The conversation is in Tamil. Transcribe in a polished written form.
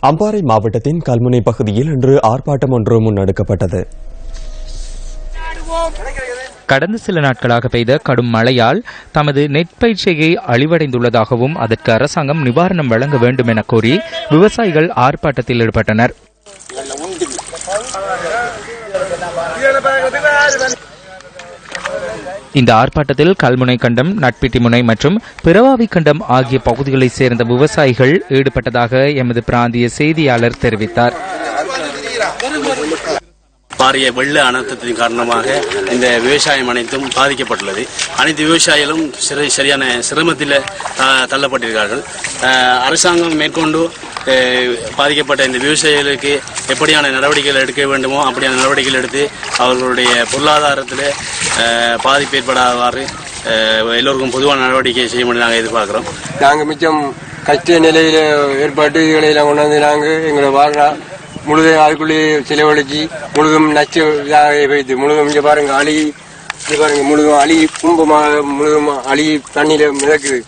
அம்பாறை மாவட்டத்தின் கல்முனை பகுதியில் இன்று ஆர்ப்பாட்டம் ஒன்று முன்னெடுக்கப்பட்டது. கடந்த சில நாட்களாக பெய்த கடும் மழையால் தமது நெற்பயிற்சியை அழிவடைந்துள்ளதாகவும் அதற்கு அரசாங்கம் நிவாரணம் வழங்க வேண்டும் என கோரி விவசாயிகள் ஆர்ப்பாட்டத்தில் ஈடுபட்டனர். இந்த ஆர்ப்பாட்டத்தில் கல்முனை கண்டம், நட்பிட்டி முனை மற்றும் பிறவாவி கண்டம் ஆகிய பகுதிகளைச் சேர்ந்த விவசாயிகள் ஈடுபட்டதாக எமது பிராந்திய செய்தியாளர் தெரிவித்தார். பாரிய வெள்ள அனர்த்தத்தின் காரணமாக இந்த விவசாயம் அனைத்தும் பாதிக்கப்பட்டுள்ளது. அனைத்து விவசாயிகளும் சரியான சிரமத்தில் தள்ளப்பட்டிருக்கிறார்கள். அரசாங்கம் மேற்கொண்டு பாதிக்கப்பட்ட இந்த விவசாயிகளுக்கு எப்படியான நடவடிக்கைகள் எடுக்க வேண்டுமோ அப்படியான நடவடிக்கைகள் எடுத்து அவர்களுடைய பொருளாதாரத்தில் பாதிப்பு ஏற்படாதவாறு எல்லோருக்கும் பொதுவான நடவடிக்கை செய்ய முடியும் நாங்கள் எதிர்பார்க்கிறோம். நாங்கள் மிச்சம் கஷ்ட நிலையில ஏற்பாட்டு இதுகளையெல்லாம் கொண்டாந்து நாங்கள் எங்களை வாழ்றா முழுதும் அதுக்குள்ளேயே செலவழிச்சு முழுதும் நச்சு இதாக வைத்து முழுதும் இங்கே பாருங்க அழி, இங்கே பாருங்க முழுதும் அழி கும்பமாக முழுதும் அழி தண்ணியில மிதக்குது.